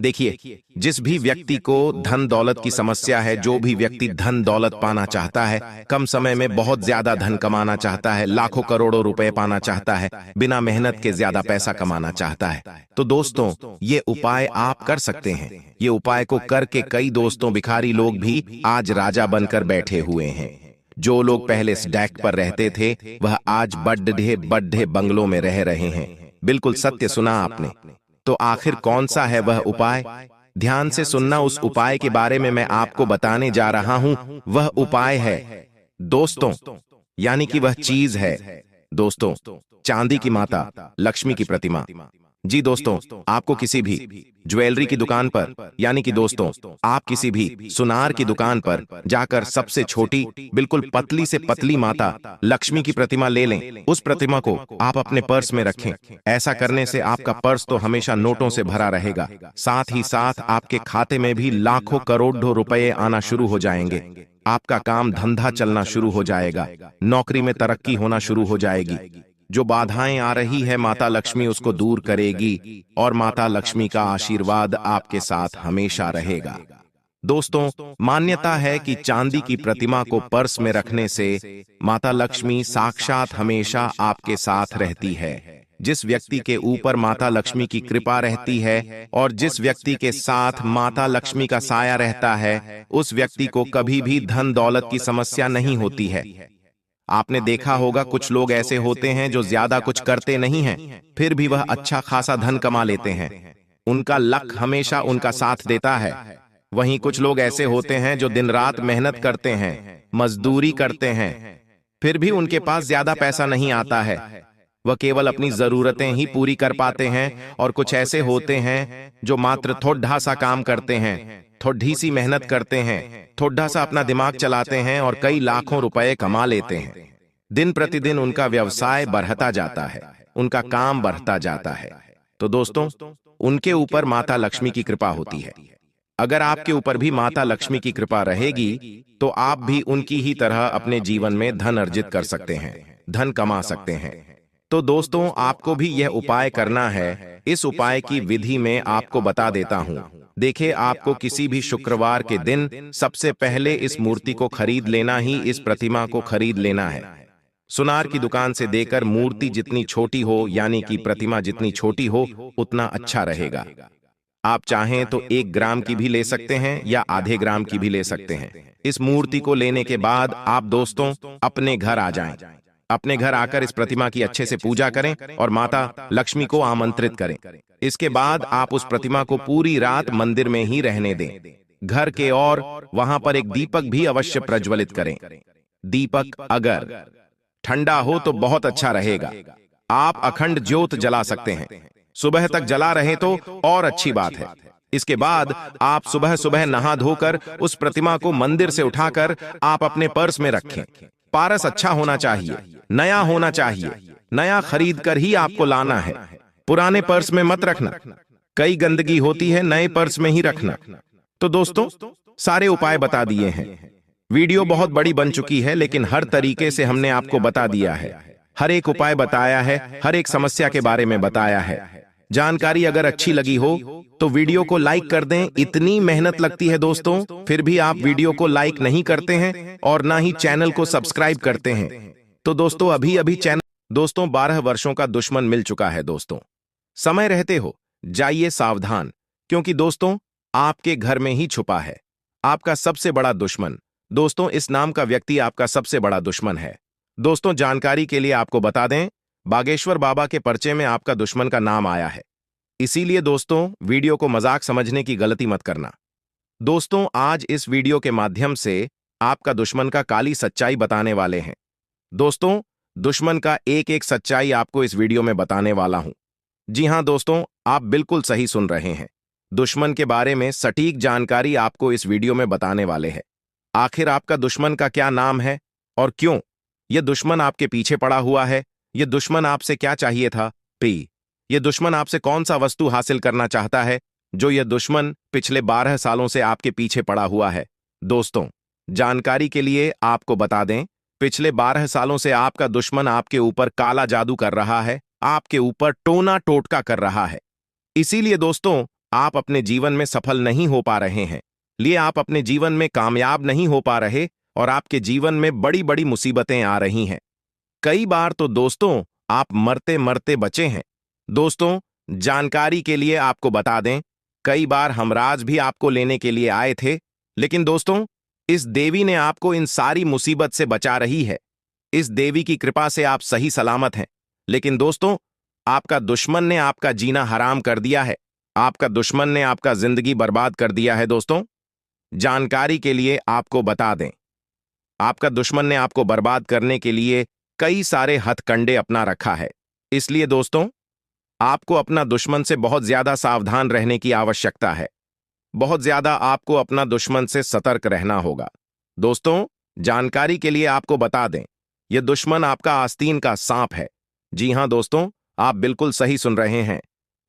देखिए जिस भी व्यक्ति को धन दौलत की समस्या है, जो भी व्यक्ति धन दौलत पाना चाहता है, कम समय में बहुत ज्यादा धन कमाना चाहता है, लाखों करोड़ों रुपए पाना चाहता है, बिना मेहनत के ज्यादा पैसा कमाना चाहता है, तो दोस्तों ये उपाय आप कर सकते हैं। ये उपाय को करके कई दोस्तों भिखारी लोग भी आज राजा बनकर बैठे हुए हैं। जो लोग पहले स्टैक पर रहते थे वह आज बड़े बंगलों में रह रहे हैं। बिल्कुल सत्य सुना आपने। तो आखिर कौन सा है वह उपाय? ध्यान से सुनना, उस उपाय के बारे में मैं आपको बताने जा रहा हूं। वह उपाय है दोस्तों, यानी कि वह चीज है दोस्तों चांदी की माता लक्ष्मी की प्रतिमा। जी दोस्तों आपको किसी भी ज्वेलरी की दुकान पर यानी कि दोस्तों आप किसी भी सुनार की दुकान पर जाकर सबसे छोटी बिल्कुल पतली से पतली माता लक्ष्मी की प्रतिमा ले लें। उस प्रतिमा को आप अपने पर्स में रखें। ऐसा करने से आपका पर्स तो हमेशा नोटों से भरा रहेगा, साथ ही साथ आपके खाते में भी लाखों करोड़ों रुपए आना शुरू हो जाएंगे। आपका काम धंधा चलना शुरू हो जाएगा, नौकरी में तरक्की होना शुरू हो जाएगी। जो बाधाएं आ रही है माता लक्ष्मी उसको दूर करेगी और माता लक्ष्मी का आशीर्वाद आपके साथ हमेशा रहेगा। दोस्तों मान्यता है कि चांदी की प्रतिमा को पर्स में रखने से माता लक्ष्मी साक्षात हमेशा आपके साथ रहती है। जिस व्यक्ति के ऊपर माता लक्ष्मी की कृपा रहती है और जिस व्यक्ति के साथ माता लक्ष्मी का साया रहता है, उस व्यक्ति को कभी भी धन दौलत की समस्या नहीं होती है। आपने देखा होगा कुछ लोग ऐसे होते हैं जो ज्यादा कुछ करते नहीं हैं, फिर भी वह अच्छा खासा धन कमा लेते हैं। उनका लक हमेशा उनका साथ देता है। वहीं कुछ लोग ऐसे होते हैं जो दिन रात मेहनत करते हैं, मजदूरी करते हैं, फिर भी उनके पास ज्यादा पैसा नहीं आता है। वह केवल अपनी जरूरतें ही पूरी कर पाते हैं। और कुछ ऐसे होते हैं जो मात्र थोड़ा सा काम करते हैं, थोड़ी सी मेहनत करते हैं, थोड़ा सा अपना दिमाग चलाते हैं और कई लाखों रुपए कमा लेते हैं। दिन प्रतिदिन उनका व्यवसाय बढ़ता जाता है, उनका काम बढ़ता जाता है। तो दोस्तों, उनके ऊपर माता लक्ष्मी की कृपा होती है। अगर आपके ऊपर भी माता लक्ष्मी की कृपा रहेगी तो आप भी उनकी ही तरह अपने जीवन में धन अर्जित कर सकते हैं, धन कमा सकते हैं। तो दोस्तों, आपको भी यह उपाय करना है। इस उपाय की विधि में आपको बता देता हूं। देखिए, आपको किसी भी शुक्रवार के दिन सबसे पहले इस मूर्ति को खरीद लेना ही, इस प्रतिमा को खरीद लेना है। सुनार की दुकान से देकर मूर्ति जितनी छोटी हो, यानी कि प्रतिमा जितनी छोटी हो, उतना अच्छा रहेगा। आप चाहें तो 1 ग्राम की भी ले सकते हैं या आधे ग्राम की भी ले सकते हैं। इस मूर्ति को लेने के बाद आप दोस्तों अपने घर आ जाएं। अपने घर आकर इस प्रतिमा की अच्छे से पूजा करें और माता लक्ष्मी को आमंत्रित करें। इसके बाद आप उस प्रतिमा को पूरी रात मंदिर में ही रहने दें। घर के और वहां पर एक दीपक भी अवश्य प्रज्वलित करें। दीपक अगर ठंडा हो तो बहुत अच्छा रहेगा। आप अखंड ज्योत जला सकते हैं। सुबह तक जला रहे तो और अच्छी बात है। इसके बाद आप सुबह सुबह नहा धोकर उस प्रतिमा को मंदिर से उठाकर आप अपने पर्स में रखें। पारस अच्छा होना चाहिए, नया होना चाहिए। नया खरीद कर ही आपको लाना है, पुराने पर्स में मत रखना। कई गंदगी होती है, नए पर्स में ही रखना। तो दोस्तों, सारे उपाय बता दिए हैं। वीडियो बहुत बड़ी बन चुकी है, लेकिन हर तरीके से हमने आपको बता दिया है। हर एक उपाय बताया है, हर एक समस्या के बारे में बताया है। जानकारी अगर अच्छी लगी हो तो वीडियो को लाइक कर दें। इतनी मेहनत लगती है दोस्तों, फिर भी आप वीडियो को लाइक नहीं करते हैं और ना ही चैनल को सब्सक्राइब करते हैं। तो दोस्तों, अभी अभी चैनल दोस्तों 12 वर्षों का दुश्मन मिल चुका है। दोस्तों, समय रहते हो जाइए सावधान, क्योंकि दोस्तों आपके घर में ही छुपा है आपका सबसे बड़ा दुश्मन। दोस्तों, इस नाम का व्यक्ति आपका सबसे बड़ा दुश्मन है। दोस्तों, जानकारी के लिए आपको बता दें, बागेश्वर बाबा के पर्चे में आपका दुश्मन का नाम आया है। इसीलिए दोस्तों, वीडियो को मजाक समझने की गलती मत करना। दोस्तों, आज इस वीडियो के माध्यम से आपका दुश्मन का काली सच्चाई बताने वाले हैं। दोस्तों, दुश्मन का एक एक सच्चाई आपको इस वीडियो में बताने वाला हूं। जी हां दोस्तों, आप बिल्कुल सही सुन रहे हैं। दुश्मन के बारे में सटीक जानकारी आपको इस वीडियो में बताने वाले हैं। आखिर आपका दुश्मन का क्या नाम है और क्यों यह दुश्मन आपके पीछे पड़ा हुआ है? यह दुश्मन आपसे क्या चाहिए था? यह दुश्मन आपसे कौन सा वस्तु हासिल करना चाहता है जो यह दुश्मन पिछले 12 सालों से आपके पीछे पड़ा हुआ है? दोस्तों, जानकारी के लिए आपको बता दें, पिछले 12 सालों से आपका दुश्मन आपके ऊपर काला जादू कर रहा है, आपके ऊपर टोना टोटका कर रहा है। इसीलिए दोस्तों, आप अपने जीवन में सफल नहीं हो पा रहे हैं, लिए आप अपने जीवन में कामयाब नहीं हो पा रहे और आपके जीवन में बड़ी बड़ी मुसीबतें आ रही हैं। कई बार तो दोस्तों आप मरते मरते बचे हैं। दोस्तों, जानकारी के लिए आपको बता दें, कई बार हमराज भी आपको लेने के लिए आए थे, लेकिन दोस्तों इस देवी ने आपको इन सारी मुसीबत से बचा रही है। इस देवी की कृपा से आप सही सलामत हैं। लेकिन दोस्तों, आपका दुश्मन ने आपका जीना हराम कर दिया है। आपका दुश्मन ने आपका जिंदगी बर्बाद कर दिया है। दोस्तों, जानकारी के लिए आपको बता दें, आपका दुश्मन ने आपको बर्बाद करने के लिए कई सारे हथकंडे अपना रखा है। इसलिए दोस्तों, आपको अपना दुश्मन से बहुत ज्यादा सावधान रहने की आवश्यकता है। बहुत ज्यादा आपको अपना दुश्मन से सतर्क रहना होगा। दोस्तों, जानकारी के लिए आपको बता दें, यह दुश्मन आपका आस्तीन का सांप है। जी हां दोस्तों, आप बिल्कुल सही सुन रहे हैं।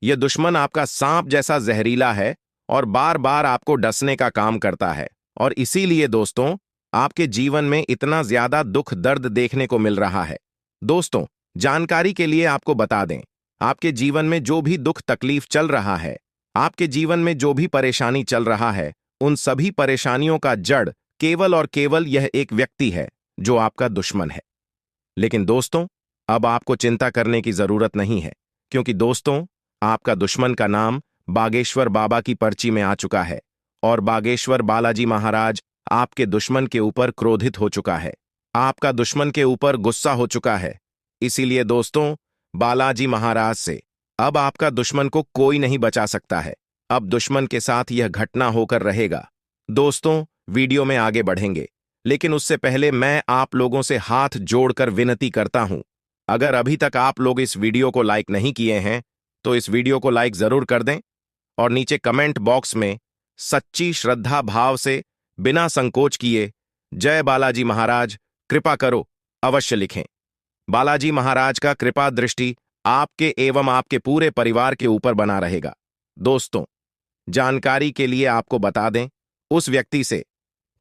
यह दुश्मन आपका सांप जैसा जहरीला है और बार बार आपको डसने का काम करता है। और इसीलिए दोस्तों, आपके जीवन में इतना ज्यादा दुख दर्द देखने को मिल रहा है। दोस्तों, जानकारी के लिए आपको बता दें, आपके जीवन में जो भी दुख तकलीफ चल रहा है, आपके जीवन में जो भी परेशानी चल रहा है, उन सभी परेशानियों का जड़ केवल और केवल यह एक व्यक्ति है जो आपका दुश्मन है। लेकिन दोस्तों, अब आपको चिंता करने की जरूरत नहीं है, क्योंकि दोस्तों आपका दुश्मन का नाम बागेश्वर बाबा की पर्ची में आ चुका है और बागेश्वर बालाजी महाराज आपके दुश्मन के ऊपर क्रोधित हो चुका है। आपका दुश्मन के ऊपर गुस्सा हो चुका है। इसीलिए दोस्तों, बालाजी महाराज से अब आपका दुश्मन को कोई नहीं बचा सकता है। अब दुश्मन के साथ यह घटना होकर रहेगा। दोस्तों, वीडियो में आगे बढ़ेंगे, लेकिन उससे पहले मैं आप लोगों से हाथ जोड़कर विनती करता हूं, अगर अभी तक आप लोग इस वीडियो को लाइक नहीं किए हैं तो इस वीडियो को लाइक जरूर कर दें और नीचे कमेंट बॉक्स में सच्ची श्रद्धा भाव से, बिना संकोच किए, जय बालाजी महाराज, कृपा करो, अवश्य लिखें। बालाजी महाराज का कृपा दृष्टि आपके एवं आपके पूरे परिवार के ऊपर बना रहेगा। दोस्तों, जानकारी के लिए आपको बता दें, उस व्यक्ति से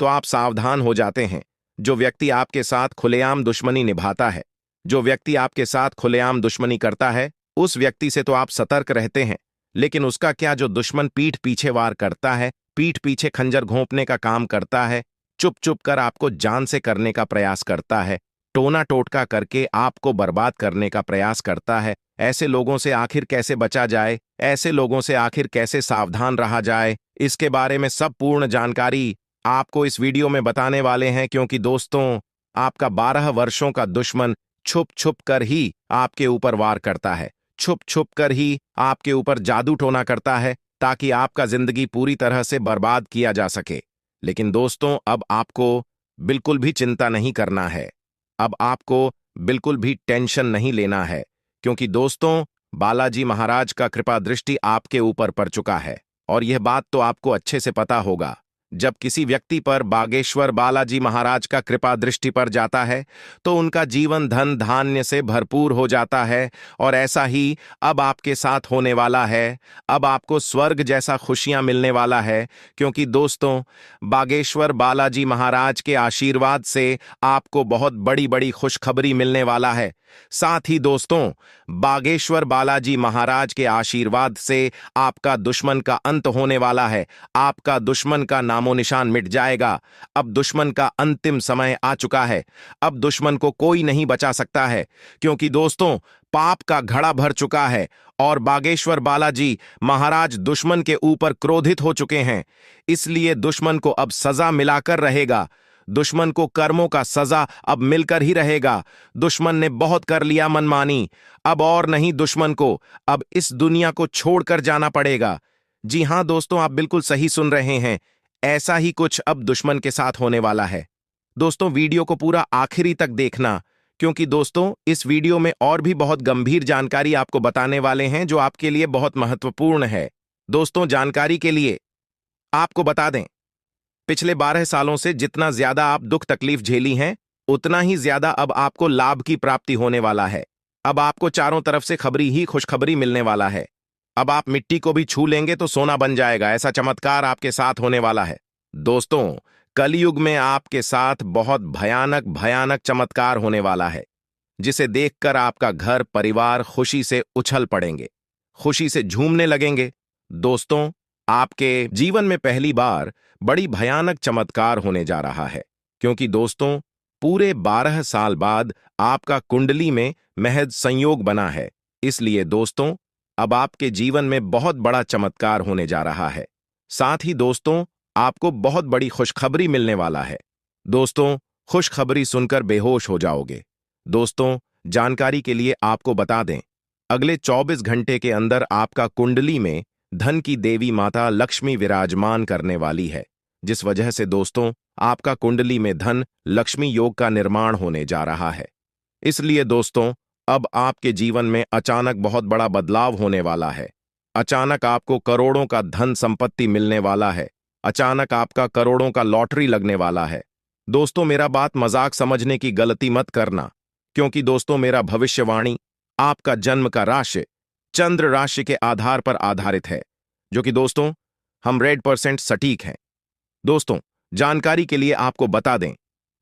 तो आप सावधान हो जाते हैं जो व्यक्ति आपके साथ खुलेआम दुश्मनी निभाता है। जो व्यक्ति आपके साथ खुलेआम दुश्मनी करता है, उस व्यक्ति से तो आप सतर्क रहते हैं, लेकिन उसका क्या जो दुश्मन पीठ पीछे वार करता है, पीठ पीछे खंजर घोंपने का काम करता है, चुप चुप कर आपको जान से करने का प्रयास करता है, टोना टोटका करके आपको बर्बाद करने का प्रयास करता है, ऐसे लोगों से आखिर कैसे बचा जाए, ऐसे लोगों से आखिर कैसे सावधान रहा जाए, इसके बारे में सब पूर्ण जानकारी आपको इस वीडियो में बताने वाले हैं। क्योंकि दोस्तों, आपका 12 वर्षों का दुश्मन छुप छुप कर ही आपके ऊपर वार करता है, छुप छुप कर ही आपके ऊपर जादू टोना करता है, ताकि आपका जिंदगी पूरी तरह से बर्बाद किया जा सके। लेकिन दोस्तों, अब आपको बिल्कुल भी चिंता नहीं करना है, अब आपको बिल्कुल भी टेंशन नहीं लेना है, क्योंकि दोस्तों, बालाजी महाराज का कृपा दृष्टि आपके ऊपर पड़ चुका है। और यह बात तो आपको अच्छे से पता होगा, जब किसी व्यक्ति पर बागेश्वर बालाजी महाराज का कृपा दृष्टि पर जाता है तो उनका जीवन धन धान्य से भरपूर हो जाता है। और ऐसा ही अब आपके साथ होने वाला है। अब आपको स्वर्ग जैसा खुशियां मिलने वाला है, क्योंकि दोस्तों, बागेश्वर बालाजी महाराज के आशीर्वाद से आपको बहुत बड़ी बड़ी खुशखबरी मिलने वाला है। साथ ही दोस्तों, बागेश्वर बालाजी महाराज के आशीर्वाद से आपका दुश्मन का अंत होने वाला है। आपका दुश्मन का नामो निशान मिट जाएगा। अब दुश्मन का अंतिम समय आ चुका है। अब दुश्मन को कोई नहीं बचा सकता है, क्योंकि दोस्तों, पाप का घड़ा भर चुका है और बागेश्वर बालाजी महाराज दुश्मन के ऊपर क्रोधित हो चुके हैं। इसलिए दुश्मन को अब सजा मिलाकर रहेगा। दुश्मन को कर्मों का सजा अब मिलकर ही रहेगा। दुश्मन ने बहुत कर लिया मनमानी, अब और नहीं, दुश्मन को अब इस दुनिया को छोड़कर जाना पड़ेगा। जी हां दोस्तों, आप बिल्कुल सही सुन रहे हैं, ऐसा ही कुछ अब दुश्मन के साथ होने वाला है। दोस्तों, वीडियो को पूरा आखिरी तक देखना, क्योंकि दोस्तों, इस वीडियो में और भी बहुत गंभीर जानकारी आपको बताने वाले हैं जो आपके लिए बहुत महत्वपूर्ण है। दोस्तों, जानकारी के लिए आपको बता दें, पिछले 12 सालों से जितना ज्यादा आप दुख तकलीफ झेली हैं, उतना ही ज्यादा अब आपको लाभ की प्राप्ति होने वाला है। अब आपको चारों तरफ से खबरी ही खुशखबरी मिलने वाला है। अब आप मिट्टी को भी छू लेंगे तो सोना बन जाएगा, ऐसा चमत्कार आपके साथ होने वाला है। दोस्तों, कलयुग में आपके साथ बहुत भयानक भयानक चमत्कार होने वाला है, जिसे देखकर आपका घर परिवार खुशी से उछल पड़ेंगे, खुशी से झूमने लगेंगे। दोस्तों, आपके जीवन में पहली बार बड़ी भयानक चमत्कार होने जा रहा है, क्योंकि दोस्तों, पूरे 12 साल बाद आपका कुंडली में महज संयोग बना है। इसलिए दोस्तों, अब आपके जीवन में बहुत बड़ा चमत्कार होने जा रहा है। साथ ही दोस्तों, आपको बहुत बड़ी खुशखबरी मिलने वाला है। दोस्तों, खुशखबरी सुनकर बेहोश हो जाओगे। दोस्तों, जानकारी के लिए आपको बता दें, अगले 24 घंटे के अंदर आपका कुंडली में धन की देवी माता लक्ष्मी विराजमान करने वाली है, जिस वजह से दोस्तों, आपका कुंडली में धन लक्ष्मी योग का निर्माण होने जा रहा है। इसलिए दोस्तों, अब आपके जीवन में अचानक बहुत बड़ा बदलाव होने वाला है। अचानक आपको करोड़ों का धन संपत्ति मिलने वाला है। अचानक आपका करोड़ों का लॉटरी लगने वाला है। दोस्तों, मेरा बात मजाक समझने की गलती मत करना, क्योंकि दोस्तों, मेरा भविष्यवाणी आपका जन्म का राशि चंद्र राशि के आधार पर आधारित है, जो कि दोस्तों, हम 100% सटीक हैं। दोस्तों, जानकारी के लिए आपको बता दें,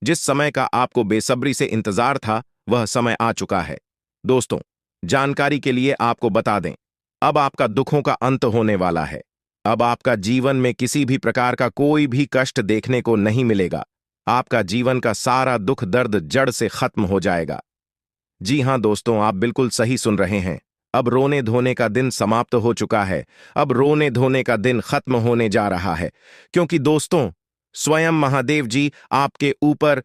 जिस समय का आपको बेसब्री से इंतजार था, वह समय आ चुका है। दोस्तों, जानकारी के लिए आपको बता दें, अब आपका दुखों का अंत होने वाला है। अब आपका जीवन में किसी भी प्रकार का कोई भी कष्ट देखने को नहीं मिलेगा। आपका जीवन का सारा दुख दर्द जड़ से खत्म हो जाएगा। जी हां दोस्तों, आप बिल्कुल सही सुन रहे हैं। अब रोने धोने का दिन समाप्त हो चुका है। अब रोने धोने का दिन खत्म होने जा रहा है, क्योंकि दोस्तों, स्वयं महादेव जी आपके ऊपर